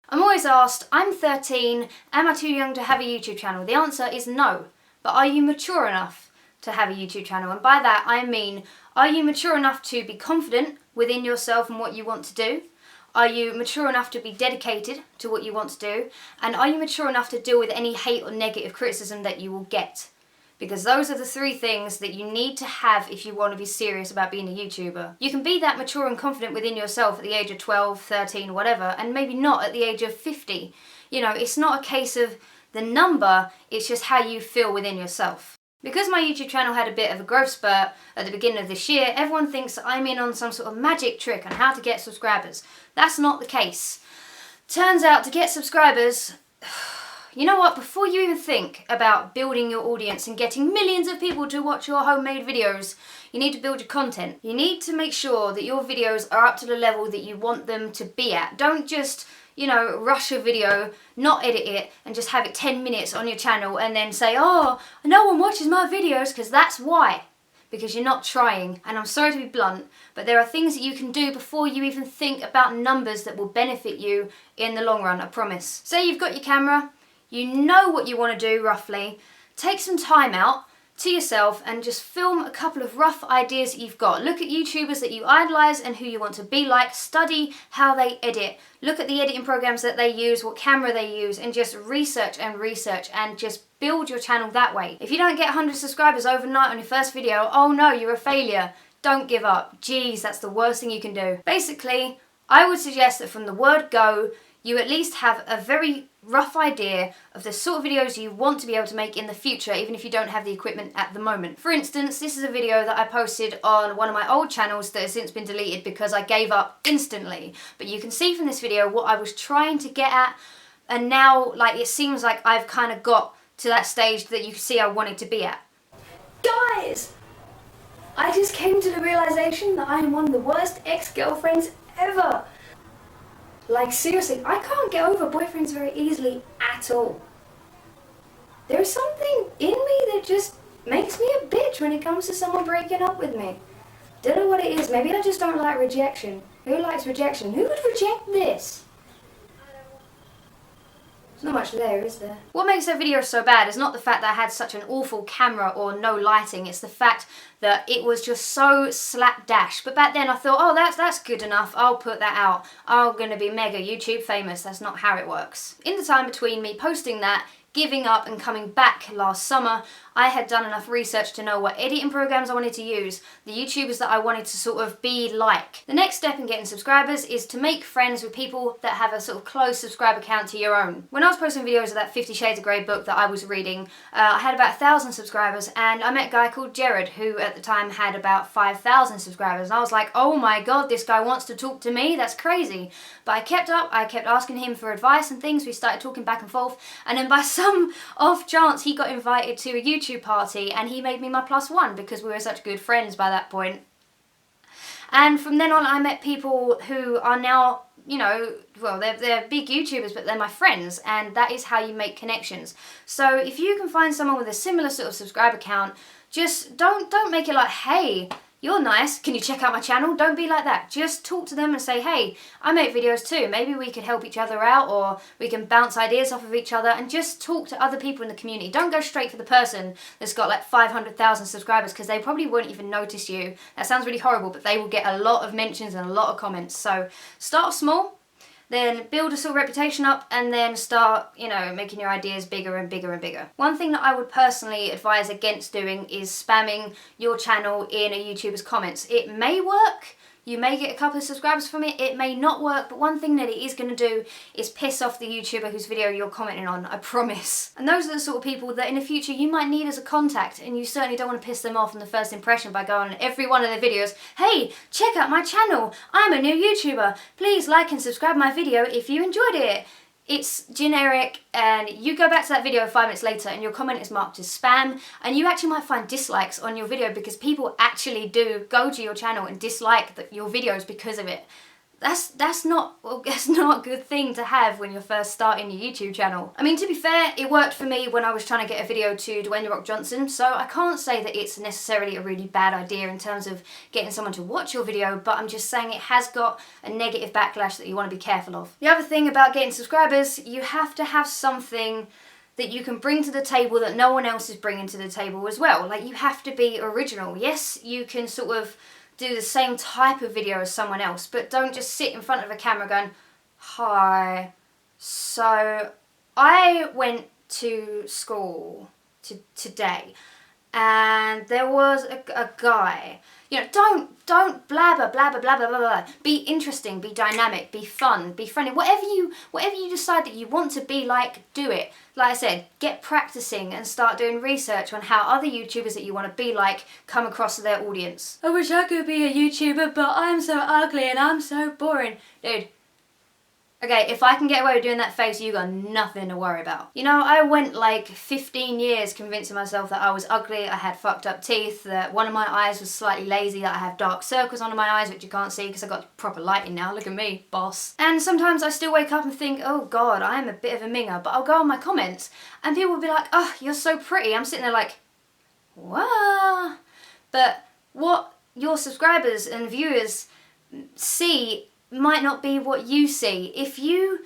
I'm always asked, I'm 13, am I too young to have a YouTube channel? The answer is no. But are you mature enough to have a YouTube channel? And by that I mean, are you mature enough to be confident within yourself and what you want to do? Are you mature enough to be dedicated to what you want to do? And are you mature enough to deal with any hate or negative criticism that you will get? Because those are the three things that you need to have if you want to be serious about being a YouTuber. You can be that mature and confident within yourself at the age of 12, 13, whatever, and maybe not at the age of 50. You know, it's not a case of the number, it's just how you feel within yourself. Because my YouTube channel had a bit of a growth spurt at the beginning of this year, everyone thinks I'm in on some sort of magic trick on how to get subscribers. That's not the case. Turns out to get subscribers, you know what, before you even think about building your audience and getting millions of people to watch your homemade videos, you need to build your content. You need to make sure that your videos are up to the level that you want them to be at. Don't just, you know, rush a video, not edit it, and just have it 10 minutes on your channel and then say, oh, no one watches my videos, because that's why. Because you're not trying. And I'm sorry to be blunt, but there are things that you can do before you even think about numbers that will benefit you in the long run, I promise. Say you've got your camera, you know what you want to do roughly, take some time out to yourself and just film a couple of rough ideas that you've got. Look at YouTubers that you idolise and who you want to be like, study how they edit, look at the editing programs that they use, what camera they use, and just research and just build your channel that way. If you don't get 100 subscribers overnight on your first video, oh no, you're a failure. Don't give up. Jeez, that's the worst thing you can do. Basically, I would suggest that from the word go, you at least have a very rough idea of the sort of videos you want to be able to make in the future, even if you don't have the equipment at the moment. For instance, this is a video that I posted on one of my old channels that has since been deleted because I gave up instantly. But you can see from this video what I was trying to get at, and now like it seems like I've kind of got to that stage that you can see I wanted to be at. Guys! I just came to the realization that I am one of the worst ex-girlfriends ever. Like seriously, I can't get over boyfriends very easily at all. There's something in me that just makes me a bitch when it comes to someone breaking up with me. Don't know what it is, maybe I just don't like rejection. Who likes rejection? Who would reject this? There's not much there, is there? What makes that video so bad is not the fact that I had such an awful camera or no lighting, it's the fact that it was just so slapdash. But back then I thought, oh, that's good enough, I'll put that out. I'm gonna be mega YouTube famous. That's not how it works. In the time between me posting that, giving up and coming back last summer, I had done enough research to know what editing programs I wanted to use, the YouTubers that I wanted to sort of be like. The next step in getting subscribers is to make friends with people that have a sort of close subscriber count to your own. When I was posting videos of that 50 Shades of Grey book that I was reading, I had about 1,000 subscribers, and I met a guy called Jared who at the time had about 5,000 subscribers. And I was like, oh my god, this guy wants to talk to me, that's crazy. But I kept up, I kept asking him for advice and things, we started talking back and forth, and then by some off chance he got invited to a YouTube party and he made me my +1 because we were such good friends by that point. And from then on I met people who are now, you know, well, they're big YouTubers, but they're my friends, and that is how you make connections. So if you can find someone with a similar sort of subscriber count, just don't make it like, hey, you're nice, can you check out my channel? Don't be like that. Just talk to them and say, hey, I make videos too. Maybe we could help each other out, or we can bounce ideas off of each other, and just talk to other people in the community. Don't go straight for the person that's got like 500,000 subscribers, because they probably won't even notice you. That sounds really horrible, but they will get a lot of mentions and a lot of comments. So start small, then build a sort of reputation up, and then start, you know, making your ideas bigger and bigger and bigger. One thing that I would personally advise against doing is spamming your channel in a YouTuber's comments. It may work, you may get a couple of subscribers from it, it may not work, but one thing that it is going to do is piss off the YouTuber whose video you're commenting on, I promise. And those are the sort of people that in the future you might need as a contact, and you certainly don't want to piss them off on the first impression by going on every one of their videos, hey, check out my channel, I'm a new YouTuber, please like and subscribe my video if you enjoyed it. It's generic, and you go back to that video 5 minutes later and your comment is marked as spam, and you actually might find dislikes on your video because people actually do go to your channel and dislike your videos because of it. that's not a good thing to have when you're first starting your YouTube channel. I mean, to be fair, it worked for me when I was trying to get a video to Dwayne The Rock Johnson, so I can't say that it's necessarily a really bad idea in terms of getting someone to watch your video, but I'm just saying it has got a negative backlash that you want to be careful of. The other thing about getting subscribers, you have to have something that you can bring to the table that no one else is bringing to the table as well. Like, you have to be original. Yes, you can sort of do the same type of video as someone else, but don't just sit in front of a camera going, hi, so I went to school today and there was a guy. You know, don't blabber, blabber, blabber, blah, blah, blah. Be interesting, be dynamic, be fun, be friendly. Whatever you decide that you want to be like, do it. Like I said, get practicing and start doing research on how other YouTubers that you want to be like come across to their audience. I wish I could be a YouTuber, but I'm so ugly and I'm so boring. Dude. Okay, if I can get away with doing that face, you got nothing to worry about. You know, I went like 15 years convincing myself that I was ugly, I had fucked up teeth, that one of my eyes was slightly lazy, that I have dark circles under my eyes which you can't see because I've got proper lighting now, look at me, boss. And sometimes I still wake up and think, oh god, I am a bit of a minger, but I'll go on my comments and people will be like, oh, you're so pretty. I'm sitting there like, wow. But what your subscribers and viewers see might not be what you see. If you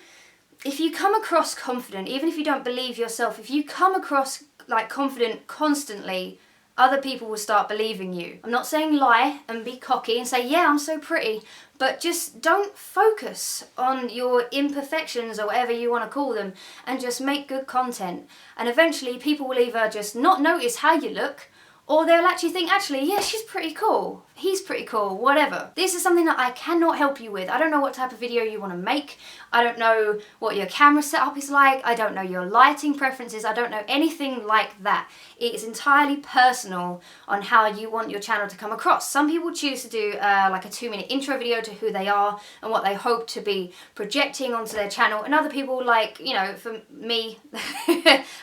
come across confident, even if you don't believe yourself, if you come across like confident constantly, other people will start believing you. I'm not saying lie and be cocky and say, yeah, I'm so pretty, but just don't focus on your imperfections or whatever you want to call them and just make good content. And eventually people will either just not notice how you look, or they'll actually think, actually, yeah, she's pretty cool, he's pretty cool, whatever. This is something that I cannot help you with. I don't know what type of video you want to make. I don't know what your camera setup is like. I don't know your lighting preferences. I don't know anything like that. It is entirely personal on how you want your channel to come across. Some people choose to do like a 2-minute intro video to who they are and what they hope to be projecting onto their channel. And other people, like, you know, for me,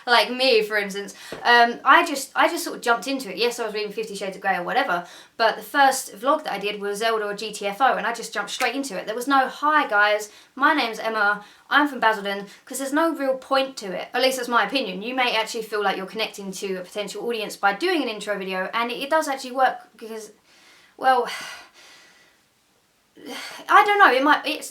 like me, for instance, I just sort of jumped into it. Yes, I was reading 50 Shades of Grey or whatever, but the first vlog that I did was Zelda or GTFO, and I just jumped straight into it. There was no, hi guys, my name's Emma, I'm from Basildon, because there's no real point to it. At least that's my opinion. You may actually feel like you're connecting to a potential audience by doing an intro video, and it does actually work because, well, I don't know,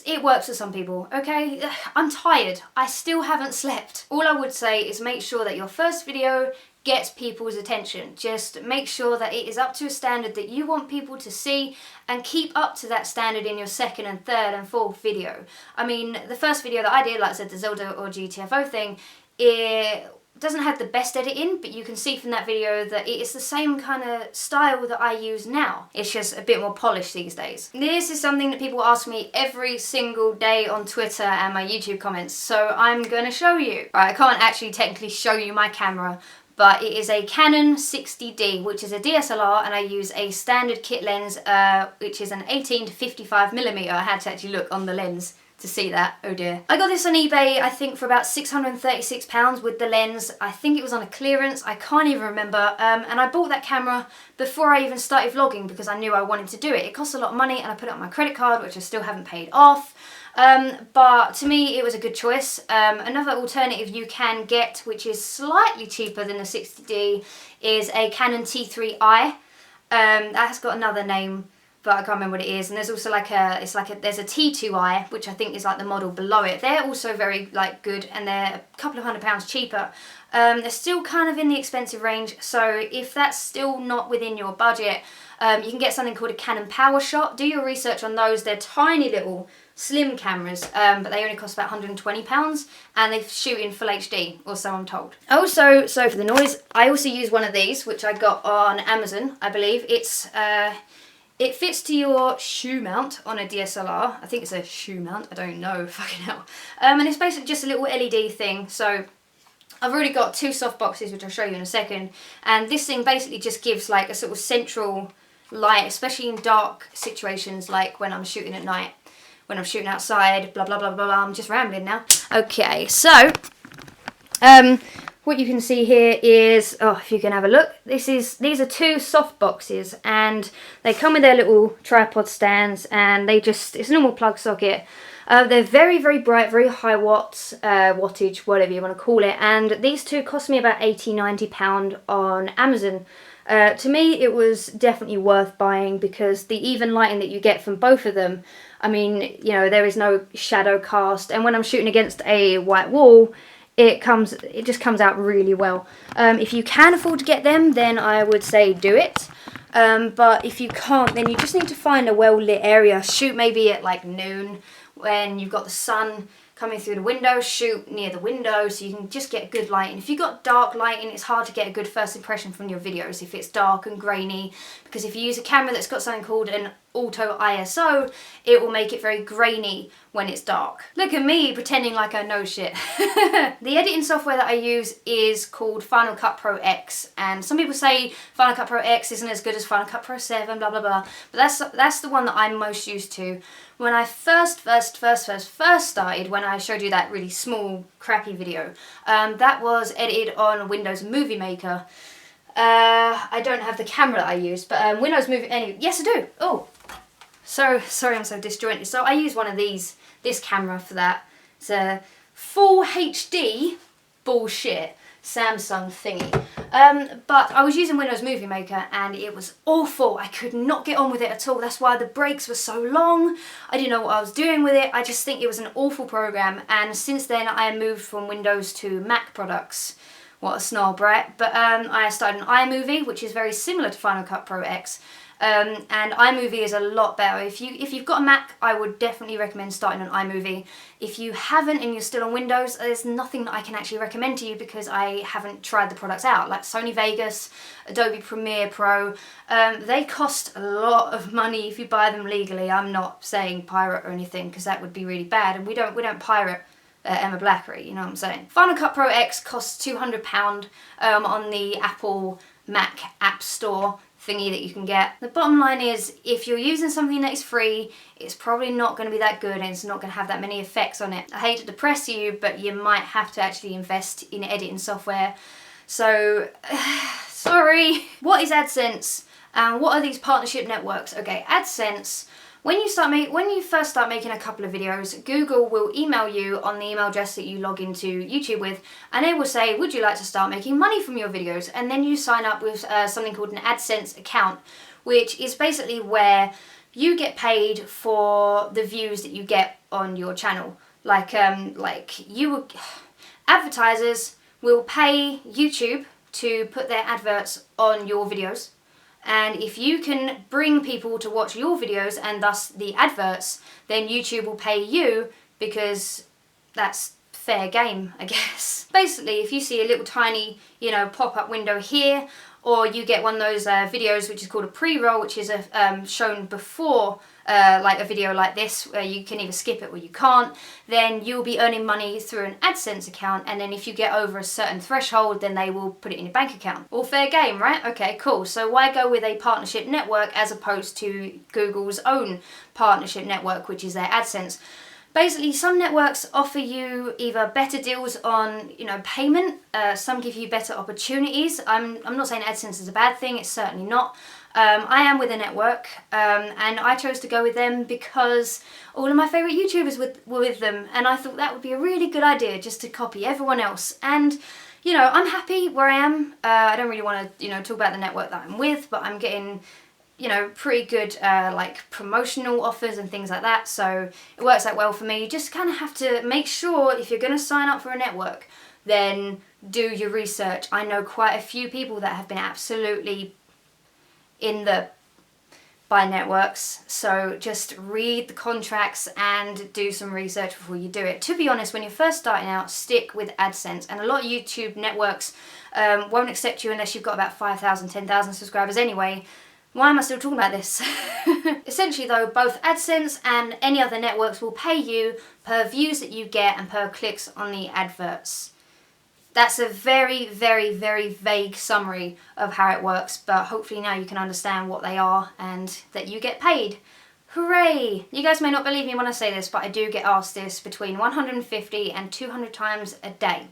it works for some people, okay? I'm tired. I still haven't slept. All I would say is make sure that your first video gets people's attention. Just make sure that it is up to a standard that you want people to see, and keep up to that standard in your second and third and fourth video. I mean, the first video that I did, like I said, the Zelda or GTFO thing, it doesn't have the best editing, but you can see from that video that it is the same kind of style that I use now. It's just a bit more polished these days. This is something that people ask me every single day on Twitter and my YouTube comments, so I'm gonna show you. Right, I can't actually technically show you my camera, but it is a Canon 60D, which is a DSLR, and I use a standard kit lens, which is an 18 to 55mm. I had to actually look on the lens to see that, oh dear. I got this on eBay, I think, for about £636 with the lens. I think it was on a clearance, I can't even remember. And I bought that camera before I even started vlogging because I knew I wanted to do it. It cost a lot of money and I put it on my credit card, which I still haven't paid off. But to me, it was a good choice. Another alternative you can get, which is slightly cheaper than the 60D, is a Canon T3i. That's got another name, but I can't remember what it is. And there's also like there's a T2i, which I think is like the model below it. They're also very like good, and they're a couple of £100 cheaper. They're still kind of in the expensive range, so if that's still not within your budget, you can get something called a Canon PowerShot. Do your research on those. They're tiny little slim cameras, but they only cost about £120, and they shoot in full HD, or so I'm told. Also, so for the noise, I also use one of these, which I got on Amazon, I believe. It fits to your shoe mount on a DSLR. I think it's a shoe mount, I don't know, fucking hell. And it's basically just a little LED thing, so I've already got 2 soft boxes, which I'll show you in a second, and this thing basically just gives like a sort of central light, especially in dark situations, like when I'm shooting at night, when I'm shooting outside, blah blah blah blah blah. I'm just rambling now. Okay, so what you can see here is, oh, if you can have a look, these are two soft boxes, and they come with their little tripod stands, and it's a normal plug socket. They're very, very bright, very high watts, wattage, whatever you want to call it, and these two cost me about £80–90 on Amazon. To me, it was definitely worth buying because the even lighting that you get from both of them, I mean, you know, there is no shadow cast, and when I'm shooting against a white wall, it just comes out really well. If you can afford to get them, then I would say do it. But if you can't, then you just need to find a well-lit area. Shoot maybe at like noon when you've got the sun coming through the window. Shoot near the window so you can just get good lighting. If you've got dark lighting, it's hard to get a good first impression from your videos if it's dark and grainy, because if you use a camera that's got something called an auto ISO, it will make it very grainy when it's dark. Look at me pretending like I know shit. The editing software that I use is called Final Cut Pro X, and some people say Final Cut Pro X isn't as good as Final Cut Pro 7, blah blah blah, but that's the one that I'm most used to. When I first started, when I showed you that really small, crappy video, that was edited on Windows Movie Maker. I don't have the camera that I use, but Windows Movie, anyway, yes I do. Oh, so sorry I'm so disjointed. So I use one of this camera for that. It's a full HD bullshit Samsung thingy. But I was using Windows Movie Maker and it was awful. I could not get on with it at all. That's why the breaks were so long. I didn't know what I was doing with it. I just think it was an awful program, and since then I moved from Windows to Mac products. What a snarl brat. But I started an iMovie, which is very similar to Final Cut Pro X. And iMovie is a lot better. If you've got a Mac, I would definitely recommend starting an iMovie. If you haven't and you're still on Windows, there's nothing that I can actually recommend to you because I haven't tried the products out. Like Sony Vegas, Adobe Premiere Pro, they cost a lot of money if you buy them legally. I'm not saying pirate or anything because that would be really bad, and we don't pirate Emma Blackery, you know what I'm saying. Final Cut Pro X costs £200 on the Apple Mac App Store thingy that you can get. The bottom line is, if you're using something that is free, it's probably not going to be that good and it's not going to have that many effects on it. I hate to depress you, but you might have to actually invest in editing software. So, sorry. What is AdSense? And what are these partnership networks? Okay, AdSense. When you first start making a couple of videos, Google will email you on the email address that you log into YouTube with, and it will say, would you like to start making money from your videos? And then you sign up with something called an AdSense account, which is basically where you get paid for the views that you get on your channel. Advertisers will pay YouTube to put their adverts on your videos. And if you can bring people to watch your videos and thus the adverts, then YouTube will pay you because that's fair game, I guess. Basically, if you see a little tiny, pop-up window here, or you get one of those videos which is called a pre-roll, which is shown before like a video like this, where you can either skip it or you can't, then you'll be earning money through an AdSense account, and then if you get over a certain threshold, then they will put it in your bank account. All fair game, right? Okay, cool. So why go with a partnership network as opposed to Google's own partnership network, which is their AdSense? Basically, some networks offer you either better deals on, payment. Some give you better opportunities. I'm not saying AdSense is a bad thing. It's certainly not. I am with a network, and I chose to go with them because all of my favourite YouTubers were with them, and I thought that would be a really good idea just to copy everyone else. And, I'm happy where I am. I don't really want to, talk about the network that I'm with, but I'm getting pretty good promotional offers and things like that, so it works out well for me. You just kind of have to make sure if you're going to sign up for a network, then do your research. I know quite a few people that have been absolutely by networks, so just read the contracts and do some research before you do it. To be honest, when you're first starting out, stick with AdSense, and a lot of YouTube networks won't accept you unless you've got about 5,000, 10,000 subscribers anyway. Why am I still talking about this? Essentially though, both AdSense and any other networks will pay you per views that you get and per clicks on the adverts. That's a very, very, very vague summary of how it works, but hopefully now you can understand what they are and that you get paid. Hooray! You guys may not believe me when I say this, but I do get asked this between 150 and 200 times a day.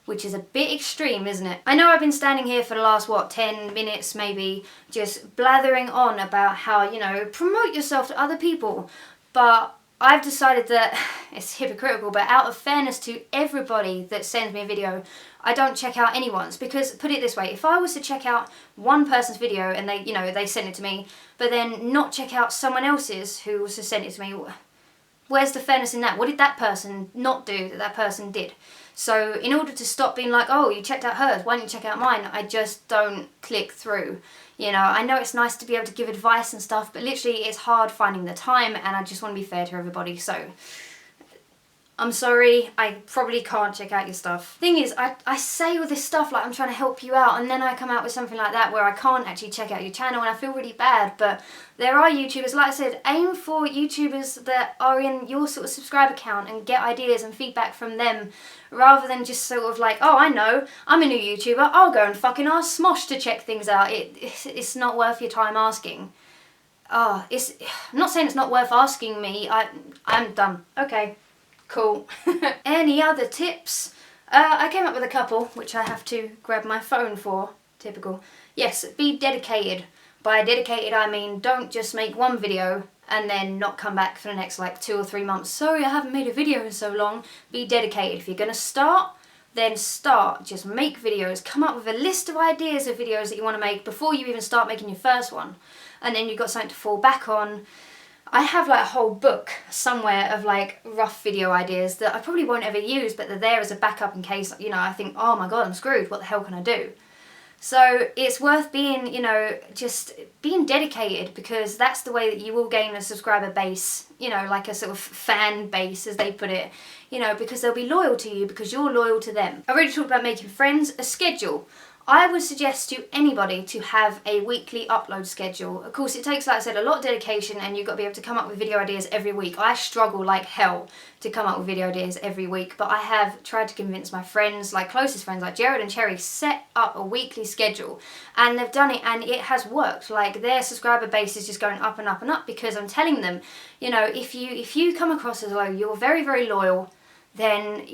which is a bit extreme, isn't it? I know I've been standing here for the last, 10 minutes maybe, just blathering on about how, promote yourself to other people, but I've decided that it's hypocritical, but out of fairness to everybody that sends me a video, I don't check out anyone's, because put it this way, if I was to check out one person's video and they send it to me, but then not check out someone else's who was to send it to me, where's the fairness in that? What did that person not do that that person did? So in order to stop being like, oh, you checked out hers, why don't you check out mine? I just don't click through. I know it's nice to be able to give advice and stuff, but literally it's hard finding the time, and I just want to be fair to everybody. So I'm sorry, I probably can't check out your stuff. Thing is, I say all this stuff like I'm trying to help you out, and then I come out with something like that where I can't actually check out your channel, and I feel really bad. But there are YouTubers, like I said, aim for YouTubers that are in your sort of subscriber count and get ideas and feedback from them, rather than just sort of like, oh, I know, I'm a new YouTuber, I'll go and fucking ask Smosh to check things out. It's not worth your time asking. I'm not saying it's not worth asking me, I'm done. Okay. Cool. Any other tips? I came up with a couple, which I have to grab my phone for. Typical. Yes, be dedicated. By dedicated, I mean don't just make one video and then not come back for the next 2 or 3 months. Sorry, I haven't made a video in so long. Be dedicated. If you're going to start, then start. Just make videos. Come up with a list of ideas of videos that you want to make before you even start making your first one. And then you've got something to fall back on. I have a whole book somewhere of rough video ideas that I probably won't ever use, but they're there as a backup in case, I think, oh my god, I'm screwed, what the hell can I do? So it's worth being, just being dedicated, because that's the way that you will gain a subscriber base, like a sort of fan base, as they put it, because they'll be loyal to you because you're loyal to them. I already talked about making friends, a schedule. I would suggest to anybody to have a weekly upload schedule. Of course, it takes, like I said, a lot of dedication, and you've got to be able to come up with video ideas every week. I struggle like hell to come up with video ideas every week, but I have tried to convince my friends, closest friends, like Jared and Cherry, set up a weekly schedule, and they've done it, and it has worked. Their subscriber base is just going up and up and up, because I'm telling them, if you come across as though you're very, very loyal, then,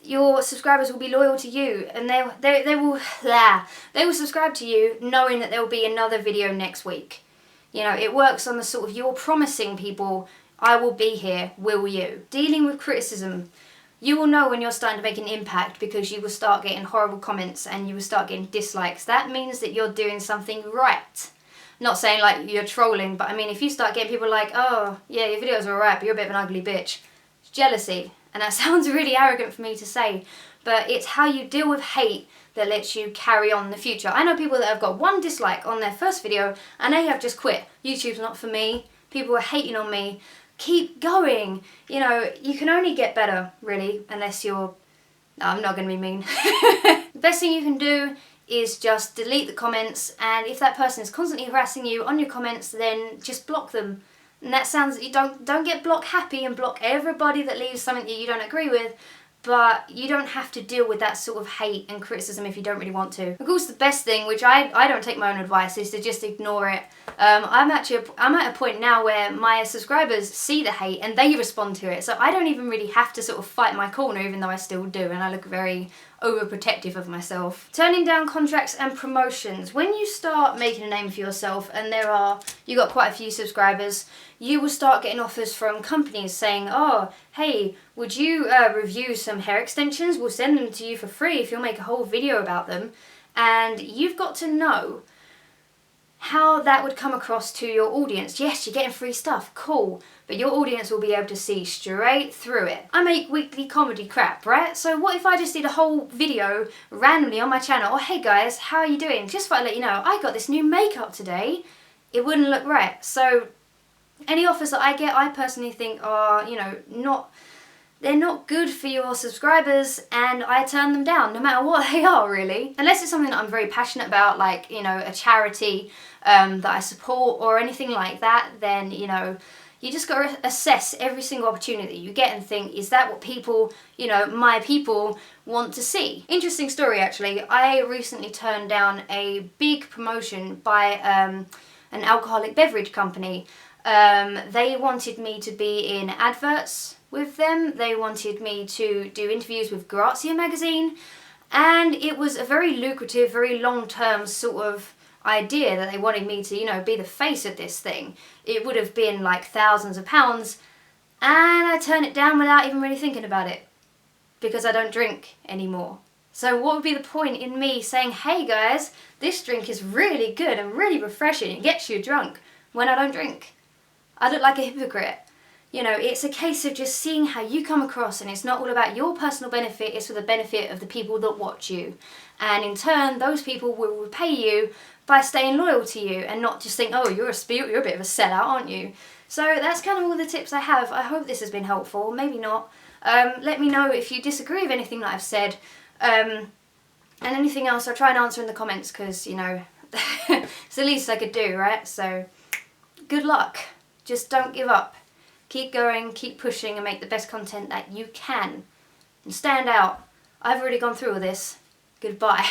your subscribers will be loyal to you, and they will subscribe to you knowing that there will be another video next week. It works on the sort of, you're promising people, I will be here, will you? Dealing with criticism. You will know when you're starting to make an impact, because you will start getting horrible comments and you will start getting dislikes. That means that you're doing something right. Not saying you're trolling, but I mean, if you start getting people oh, yeah, your videos are alright, but you're a bit of an ugly bitch. It's jealousy. And that sounds really arrogant for me to say, but it's how you deal with hate that lets you carry on in the future. I know people that have got one dislike on their first video and they have just quit. YouTube's not for me. People are hating on me. Keep going. You can only get better, really, unless you're... No, I'm not going to be mean. The best thing you can do is just delete the comments, and if that person is constantly harassing you on your comments, then just block them. And that sounds, you don't get block happy and block everybody that leaves something that you don't agree with, but you don't have to deal with that sort of hate and criticism if you don't really want to. Of course, the best thing, which I don't take my own advice, is to just ignore it. I'm at a point now where my subscribers see the hate and they respond to it, so I don't even really have to sort of fight my corner, even though I still do, and I look very overprotective of myself. Turning down contracts and promotions. When you start making a name for yourself and you got quite a few subscribers, you will start getting offers from companies saying, oh, hey, would you review some hair extensions? We'll send them to you for free if you'll make a whole video about them. And you've got to know how that would come across to your audience. Yes, you're getting free stuff, cool, but your audience will be able to see straight through it. I make weekly comedy crap, right? So what if I just did a whole video randomly on my channel? Oh, hey guys, how are you doing? Just thought I'd let you know, I got this new makeup today. It wouldn't look right. So any offers that I get, I personally think are, they're not good for your subscribers, and I turn them down no matter what they are, really. Unless it's something that I'm very passionate about, like, a charity that I support or anything like that, then, you just got to assess every single opportunity you get and think, is that what people, my people want to see? Interesting story, actually. I recently turned down a big promotion by an alcoholic beverage company. They wanted me to be in adverts, with them. They wanted me to do interviews with Grazia magazine, and it was a very lucrative, very long-term sort of idea that they wanted me to, you know, be the face of this thing. It would have been like thousands of pounds, and I turned it down without even really thinking about it, because I don't drink anymore. So what would be the point in me saying, hey guys, this drink is really good and really refreshing, it gets you drunk, when I don't drink? I look like a hypocrite. You know, it's a case of just seeing how you come across, and it's not all about your personal benefit, it's for the benefit of the people that watch you. And in turn, those people will repay you by staying loyal to you and not just think, oh, you're a bit of a sellout, aren't you? So that's kind of all the tips I have. I hope this has been helpful, maybe not. Let me know if you disagree with anything that I've said. And anything else I'll try and answer in the comments, because, you know, it's the least I could do, right? So, good luck. Just don't give up. Keep going, keep pushing, and make the best content that you can. And stand out. I've already gone through all this. Goodbye.